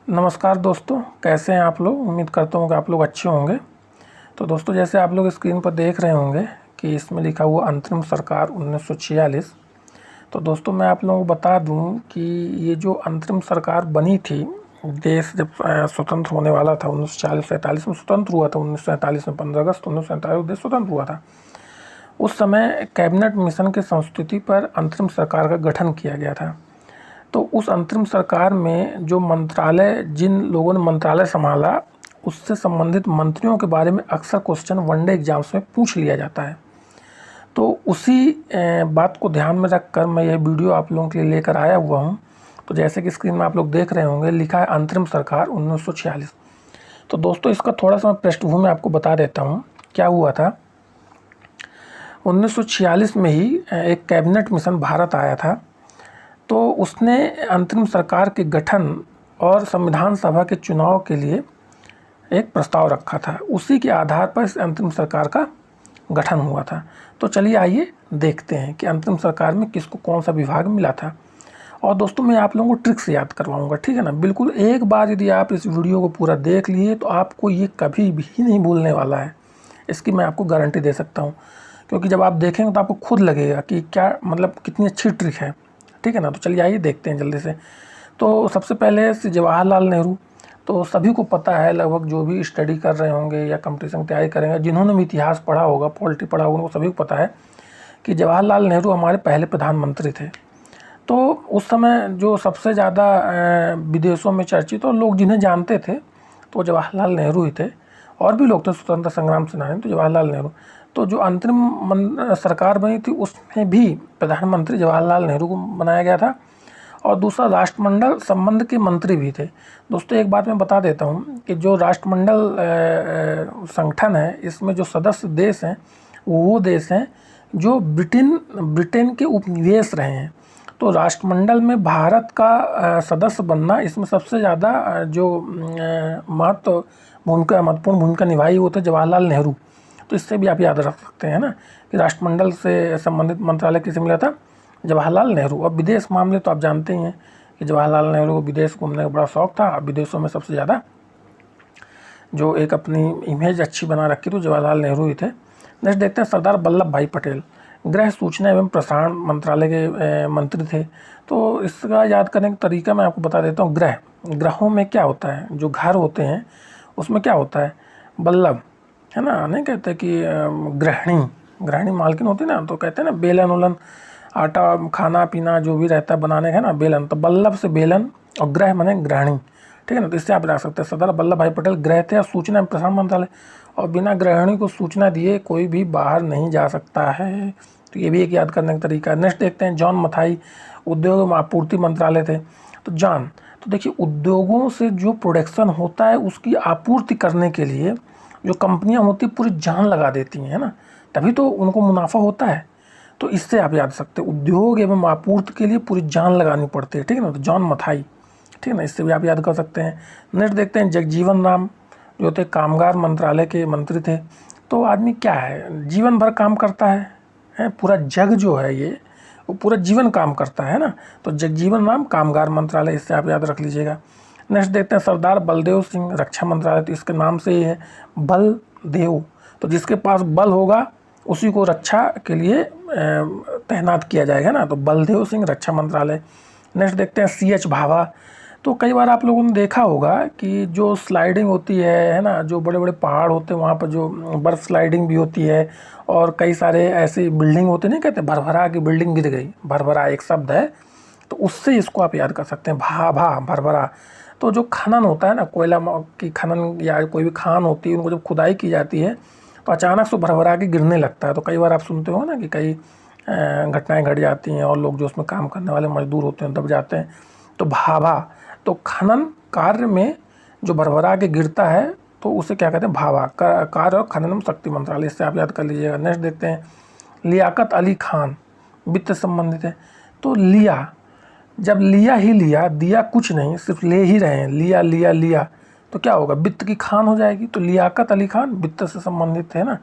नमस्कार दोस्तों, कैसे हैं आप लोग। उम्मीद करता हूँ कि आप लोग अच्छे होंगे। तो दोस्तों, जैसे आप लोग स्क्रीन पर देख रहे होंगे कि इसमें लिखा हुआ अंतरिम सरकार 1946। तो दोस्तों, मैं आप लोगों को बता दूं कि ये जो अंतरिम सरकार बनी थी, देश जब स्वतंत्र होने वाला था 1940-47 में स्वतंत्र हुआ था। 1947 में 15 अगस्त 1947 देश स्वतंत्र हुआ था। उस समय कैबिनेट मिशन की संस्तुति पर अंतरिम सरकार का गठन किया गया था। तो उस अंतरिम सरकार में जो मंत्रालय, जिन लोगों ने मंत्रालय संभाला, उससे संबंधित मंत्रियों के बारे में अक्सर क्वेश्चन वनडे एग्जाम्स में पूछ लिया जाता है। तो उसी बात को ध्यान में रखकर मैं यह वीडियो आप लोगों के लिए लेकर आया हुआ हूँ। तो जैसे कि स्क्रीन में आप लोग देख रहे होंगे, लिखा है अंतरिम सरकार 1946। तो दोस्तों, इसका थोड़ा सा मैं पृष्ठभूमि आपको बता देता हूँ क्या हुआ था। 1946 में ही एक कैबिनेट मिशन भारत आया था। तो उसने अंतरिम सरकार के गठन और संविधान सभा के चुनाव के लिए एक प्रस्ताव रखा था। उसी के आधार पर इस अंतरिम सरकार का गठन हुआ था। तो चलिए आइए देखते हैं कि अंतरिम सरकार में किसको कौन सा विभाग मिला था। और दोस्तों, मैं आप लोगों को ट्रिक्स याद करवाऊंगा, ठीक है ना। बिल्कुल एक बार यदि आप इस वीडियो को पूरा देख लिए तो आपको ये कभी भी नहीं भूलने वाला है। इसकी मैं आपको गारंटी दे सकता हूँ, क्योंकि जब आप देखेंगे तो आपको खुद लगेगा कि क्या मतलब कितनी अच्छी ट्रिक है, ठीक है ना। तो चलिए आइए देखते हैं जल्दी से। तो सबसे पहले जवाहरलाल नेहरू। तो सभी को पता है, लगभग जो भी स्टडी कर रहे होंगे या कंपटीशन की तैयारी करेंगे, जिन्होंने भी इतिहास पढ़ा होगा, पॉलिटी पढ़ा होगा, उनको सभी को पता है कि जवाहरलाल नेहरू हमारे पहले प्रधानमंत्री थे। तो उस समय जो सबसे ज़्यादा विदेशों में चर्चित और लोग जिन्हें जानते थे तो जवाहरलाल नेहरू ही थे। और भी लोग थे स्वतंत्रता संग्राम सेनानी, तो जवाहरलाल नेहरू। तो जो अंतरिम सरकार बनी थी उसमें भी प्रधानमंत्री जवाहरलाल नेहरू को बनाया गया था। और दूसरा, राष्ट्रमंडल संबंध के मंत्री भी थे। दोस्तों, एक बात मैं बता देता हूँ कि जो राष्ट्रमंडल संगठन है, इसमें जो सदस्य देश हैं वो देश हैं जो ब्रिटेन के उपनिवेश रहे हैं। तो राष्ट्रमंडल में भारत का सदस्य बनना, इसमें सबसे ज़्यादा जो महत्वपूर्ण भूमिका निभाई वो थे जवाहरलाल नेहरू। तो इससे भी आप याद रख सकते हैं ना कि राष्ट्रमंडल से संबंधित मंत्रालय किसे मिला था, जवाहरलाल नेहरू। और विदेश मामले तो आप जानते ही हैं कि जवाहरलाल नेहरू को विदेश घूमने का बड़ा शौक था। अब विदेशों में सबसे ज़्यादा जो एक अपनी इमेज अच्छी बना रखी तो जवाहरलाल नेहरू ही थे। नेक्स्ट देखते हैं, सरदार वल्लभ भाई पटेल गृह सूचना एवं प्रसारण मंत्रालय के मंत्री थे। तो इसका याद करने का तरीका मैं आपको बता देता हूँ। ग्रहों में क्या होता है, जो घर होते हैं उसमें क्या होता है, वल्लभ है ना। नहीं कहते कि गृहिणी मालकिन होती है ना, तो कहते हैं ना बेलन उलन, आटा खाना पीना जो भी रहता है बनाने का है ना, बेलन। तो वल्लभ से बेलन और ग्रह माने गृहिणी, ठीक है ना। तो इससे आप रख सकते हैं सरदार वल्लभ भाई पटेल गृह थे और सूचना एवं प्रसारण मंत्रालय। और बिना गृहिणी को सूचना दिए कोई भी बाहर नहीं जा सकता है। तो ये भी एक याद करने का तरीका है। नेक्स्ट देखते हैं, जॉन मथाई उद्योग एवं आपूर्ति मंत्रालय थे। तो तो देखिए, उद्योगों से जो प्रोडक्शन होता है उसकी आपूर्ति करने के लिए जो कंपनियां होती पूरी जान लगा देती हैं, है ना, तभी तो उनको मुनाफा होता है। तो इससे आप याद सकते हैं, उद्योग एवं आपूर्ति के लिए पूरी जान लगानी पड़ती है, ठीक है ना। तो जॉन मथाई, ठीक है ना, इससे भी आप याद कर सकते हैं। नेक्स्ट देखते हैं, जगजीवन राम जो थे कामगार मंत्रालय के मंत्री थे। तो आदमी क्या है, जीवन भर काम करता है, पूरा जग जो है ये वो पूरा जीवन काम करता है ना। तो जगजीवन राम कामगार मंत्रालय, इससे आप याद रख लीजिएगा। नेक्स्ट देखते हैं, सरदार बलदेव सिंह रक्षा मंत्रालय। तो इसके नाम से ही है बलदेव, तो जिसके पास बल होगा उसी को रक्षा के लिए तैनात किया जाएगा ना। तो बलदेव सिंह रक्षा मंत्रालय। नेक्स्ट देखते हैं, CH भाभा। तो कई बार आप लोगों ने देखा होगा कि जो स्लाइडिंग होती है ना, जो बड़े बड़े पहाड़ होते हैं वहाँ पर जो बर्फ़ स्लाइडिंग भी होती है, और कई सारे ऐसी बिल्डिंग होते नहीं, कहते भरभरा की बिल्डिंग गिर गई, भरभरा एक शब्द है, तो उससे इसको आप याद कर सकते हैं, भाभा भरभरा। तो जो खनन होता है ना, कोयला की खनन या कोई भी खान होती है, उनको जब खुदाई की जाती है तो अचानक से भरभरा के गिरने लगता है। तो कई बार आप सुनते हो ना कि कई घटनाएं घट जाती हैं और लोग जो उसमें काम करने वाले मजदूर होते हैं दब जाते हैं। तो भाभा, तो खनन कार्य में जो भरभरा के गिरता है तो उसे क्या कहते हैं, भाभा। कार्य और खनन शक्ति मंत्रालय, इससे आप याद कर लीजिएगा। नेक्स्ट देखते हैं, लियाकत अली खान वित्त से संबंधित है। तो लिया, जब लिया ही लिया, दिया कुछ नहीं, सिर्फ ले ही रहे हैं, लिया लिया लिया, तो क्या होगा, वित्त की खान हो जाएगी। तो लियाकत अली खान वित्त से संबंधित है ना,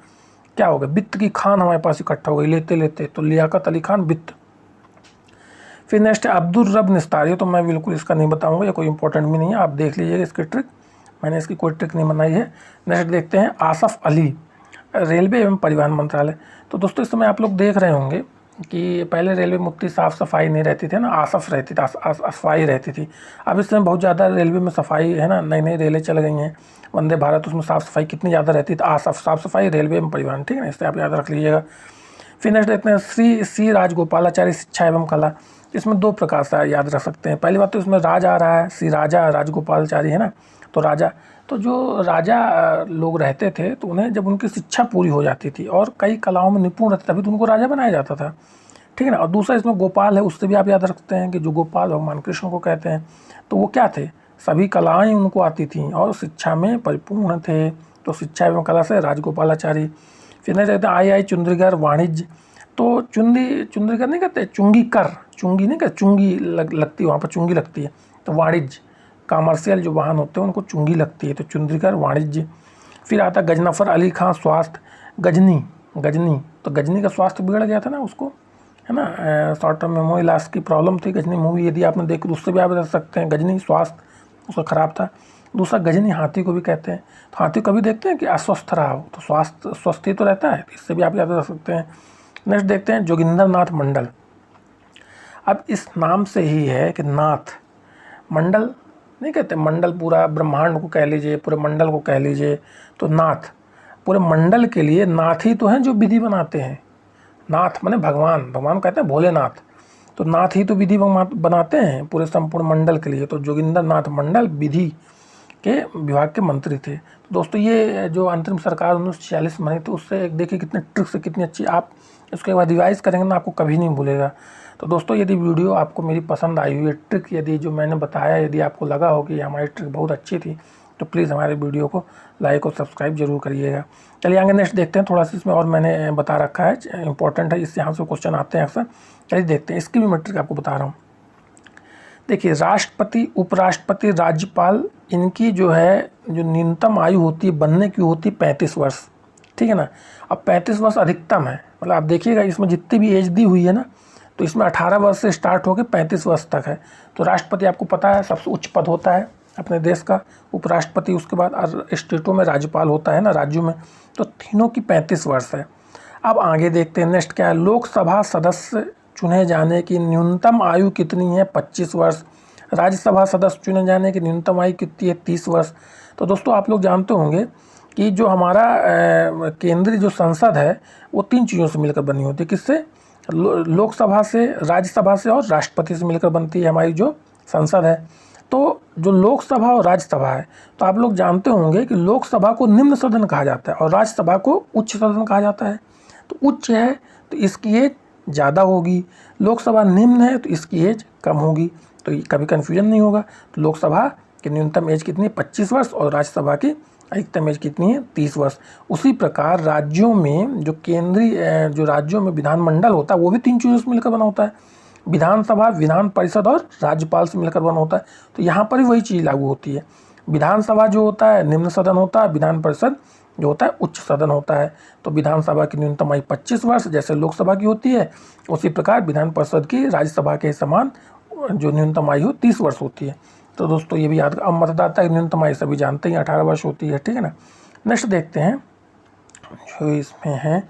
क्या होगा, वित्त की खान हमारे पास इकट्ठा हो गई लेते लेते, तो लियाकत अली खान वित्त। फिर नेक्स्ट है अब्दुल रब निस्तारी, तो मैं बिल्कुल इसका नहीं बताऊंगा, ये कोई इंपॉर्टेंट भी नहीं है, आप देख लीजिएगा इसकी ट्रिक, मैंने इसकी कोई ट्रिक नहीं बनाई है। नेक्स्ट देखते हैं आसफ अली, रेलवे एवं परिवहन मंत्रालय। तो दोस्तों इस समय आप लोग देख रहे होंगे कि पहले रेलवे में उतनी साफ़ सफाई नहीं रहती थी ना, आसफ रहती थी, सफाई रहती थी। अब इस समय बहुत ज़्यादा रेलवे में सफाई है ना, नई नई रेलें चल गई हैं, वंदे भारत, उसमें साफ़ सफाई कितनी ज़्यादा रहती है, तो आसफ साफ़ सफाई रेलवे एवं परिवहन, ठीक है ना, इससे आप याद रख लीजिएगा। फिर नेक्स्ट देखते हैं सी राजगोपालाचारी शिक्षा एवं कला। इसमें दो प्रकार से याद रख सकते हैं। पहली बात तो इसमें राज आ रहा है, सी राजा राजगोपालाचारी है ना, तो राजा, तो जो राजा लोग रहते थे तो उन्हें जब उनकी शिक्षा पूरी हो जाती थी और कई कलाओं में निपुण रहते तभी तो उनको राजा बनाया जाता था, ठीक है ना। और दूसरा इसमें गोपाल है, उससे भी आप याद रखते हैं कि जो गोपाल भगवान कृष्ण को कहते हैं, तो वो क्या थे, सभी कलाएं उनको आती थीं और शिक्षा में परिपूर्ण थे, तो शिक्षा एवं कला से राजगोपालाचारी। फिर नहीं कहते आई चुंद्रीकर वाणिज्य, तो चुंद्रीकर नहीं कहते, चुंगी नहीं कहते, चुंगी लगती है वहाँ पर, चुंगी लगती है, तो वाणिज्य, कॉमर्शियल जो वाहन होते हैं उनको चुंगी लगती है, तो चुंद्रीकर वाणिज्य। फिर आता गजनफर अली खां स्वास्थ्य, गजनी, तो गजनी का स्वास्थ्य बिगड़ गया था ना उसको, है ना, शॉर्ट टर्म मेमोरी लॉस की प्रॉब्लम थी। गजनी मूवी यदि आपने देखी तो उससे भी आप बता सकते हैं, गजनी स्वास्थ्य उसका खराब था। दूसरा गजनी हाथी को भी कहते हैं, तो हाथी कभी देखते हैं कि अस्वस्थ रहा हो, तो स्वास्थ्य स्वस्थ ही तो रहता है, इससे भी आप याद रख सकते हैं। नेक्स्ट देखते हैं जोगिंदर नाथ मंडल। अब इस नाम से ही है कि नाथ, मंडल नहीं कहते, मंडल पूरा ब्रह्मांड को कह लीजिए, पूरे मंडल को कह लीजिए, तो नाथ, पूरे मंडल के लिए नाथ ही तो हैं जो विधि बनाते हैं। नाथ माने भगवान कहते हैं भोलेनाथ, तो नाथ ही तो विधि बनाते हैं पूरे संपूर्ण मंडल के लिए, तो जोगिंदर नाथ मंडल विधि के विभाग के मंत्री थे। तो दोस्तों ये जो अंतरिम सरकार 1946 में बनी थी, उससे एक देखिए कितने ट्रिक्स से कितनी अच्छी, आप उसके बाद रिवाइज़ करेंगे ना आपको कभी नहीं भूलेगा। तो दोस्तों यदि वीडियो आपको मेरी पसंद आई हुई है, ट्रिक यदि जो मैंने बताया यदि आपको लगा हो कि हमारी ट्रिक बहुत अच्छी थी, तो प्लीज़ हमारे वीडियो को लाइक और सब्सक्राइब जरूर करिएगा। चलिए आगे नेक्स्ट देखते हैं, थोड़ा सा इसमें और मैंने बता रखा है, इंपॉर्टेंट है, इससे यहाँ से क्वेश्चन आते हैं अक्सर। चलिए देखते हैं, इसकी भी मैं ट्रिक आपको बता रहा हूँ। देखिए राष्ट्रपति, उपराष्ट्रपति, राज्यपाल, इनकी जो है जो न्यूनतम आयु होती है बनने की होती है 35 वर्ष, ठीक है ना। अब 35 वर्ष अधिकतम है, मतलब आप देखिएगा इसमें जितनी भी एज दी हुई है ना, तो इसमें 18 वर्ष से स्टार्ट होकर 35 वर्ष तक है। तो राष्ट्रपति आपको पता है सबसे उच्च पद होता है अपने देश का, उपराष्ट्रपति, उसके बाद स्टेटों में राज्यपाल होता है ना, राज्यों में, तो तीनों की 35 वर्ष है। अब आगे देखते हैं नेक्स्ट क्या है, लोकसभा सदस्य चुने जाने की न्यूनतम आयु कितनी है, 25 वर्ष। राज्यसभा सदस्य चुने जाने की न्यूनतम आयु कितनी है, 30 वर्ष। तो दोस्तों आप लोग जानते होंगे कि जो हमारा केंद्रीय जो संसद है वो 3 चीज़ों से मिलकर बनी होती है, किससे, लोकसभा से, राज्यसभा से और राष्ट्रपति से मिलकर बनती है हमारी जो संसद है। तो जो लोकसभा और राज्यसभा है, तो आप लोग जानते होंगे कि लोकसभा को निम्न सदन कहा जाता है और राज्यसभा को उच्च सदन कहा जाता है। तो उच्च है तो इसकी एज ज़्यादा होगी, लोकसभा निम्न है तो इसकी एज कम होगी, तो कभी कन्फ्यूजन नहीं होगा। तो लोकसभा की न्यूनतम एज कितनी है, 25 वर्ष, और राज्यसभा की अधिकतम एज कितनी है, 30 वर्ष। उसी प्रकार राज्यों में जो केंद्रीय जो राज्यों में विधानमंडल होता है वो भी 3 चीज़ों से मिलकर बना होता है, विधानसभा, विधान परिषद और राज्यपाल से मिलकर बना होता है। तो यहाँ पर भी वही चीज़ लागू होती है, विधानसभा जो होता है निम्न सदन होता है, विधान परिषद जो होता है उच्च सदन होता है। तो विधानसभा की न्यूनतम आयु 25 वर्ष जैसे लोकसभा की होती है, उसी प्रकार विधान परिषद की राज्यसभा के समान जो न्यूनतम आयु 30 वर्ष होती है। तो दोस्तों ये भी याद, अब मतदाता की न्यूनतम आयु सभी जानते हैं 18 वर्ष होती है, ठीक है ना। नेक्स्ट देखते हैं जो इसमें है,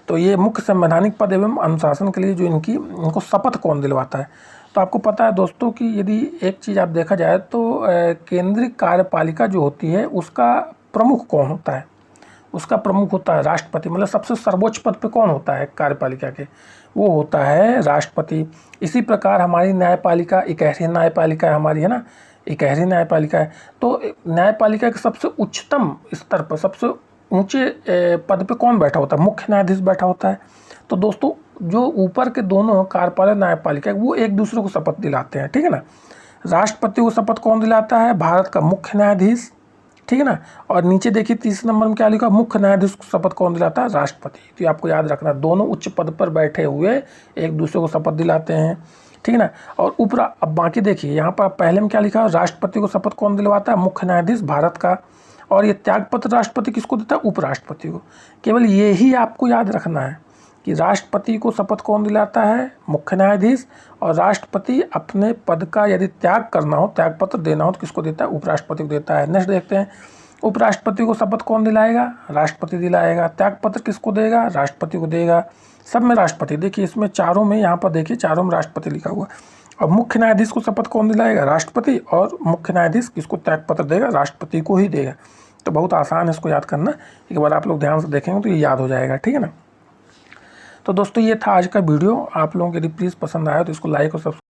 तो ये मुख्य संवैधानिक पद एवं अनुशासन के लिए जो इनको शपथ कौन दिलवाता है। तो आपको पता है दोस्तों कि यदि एक चीज़ आप देखा जाए तो केंद्रीय कार्यपालिका जो होती है उसका प्रमुख कौन होता है, उसका प्रमुख होता है राष्ट्रपति, मतलब सबसे सर्वोच्च पद पे कौन होता है कार्यपालिका के, वो होता है राष्ट्रपति। इसी प्रकार हमारी न्यायपालिका, इकहरी न्यायपालिका हमारी है ना, इकहरी न्यायपालिका है। तो न्यायपालिका के सबसे उच्चतम स्तर पर, सबसे ऊंचे पद पे कौन बैठा होता है, मुख्य न्यायाधीश बैठा होता है। तो दोस्तों जो ऊपर के दोनों कार्यपालिका न्यायपालिका वो एक दूसरे को शपथ दिलाते हैं, ठीक है ना। राष्ट्रपति को शपथ कौन दिलाता है, भारत का मुख्य न्यायाधीश, ठीक है ना। और नीचे देखिए 30 नंबर में क्या लिखा, मुख्य न्यायाधीश को शपथ कौन दिलाता है, राष्ट्रपति। तो ये आपको याद रखना, दोनों उच्च पद पर बैठे हुए एक दूसरे को शपथ दिलाते हैं, ठीक है ना। और ऊपर अब बाकी देखिए यहाँ पर पहले में क्या लिखा है, राष्ट्रपति को शपथ कौन दिलवाता है, मुख्य न्यायाधीश भारत का। और ये त्यागपत्र राष्ट्रपति किसको देता है, उपराष्ट्रपति को। केवल ये ही आपको याद रखना है कि राष्ट्रपति को शपथ कौन दिलाता है? मुख्य न्यायाधीश। और राष्ट्रपति अपने पद का यदि त्याग करना हो, त्याग पत्र देना हो तो किसको देता है? उपराष्ट्रपति को देता है। नेक्स्ट देखते हैं, उपराष्ट्रपति को शपथ कौन दिलाएगा? राष्ट्रपति दिलाएगा। त्याग पत्र किसको देगा? राष्ट्रपति को देगा। सब में राष्ट्रपति, देखिए इसमें चारों में, यहाँ पर देखिए चारों में राष्ट्रपति लिखा हुआ। अब मुख्य न्यायाधीश को शपथ कौन दिलाएगा? राष्ट्रपति। और मुख्य न्यायाधीश किसको त्याग पत्र देगा? राष्ट्रपति को ही देगा। तो बहुत आसान है इसको याद करना, एक बार आप लोग ध्यान से देखेंगे तो ये याद हो जाएगा, ठीक है ना। तो दोस्तों ये था आज का वीडियो। आप लोगों को यदि प्लीज़ पसंद आया तो इसको लाइक और सब्सक्राइब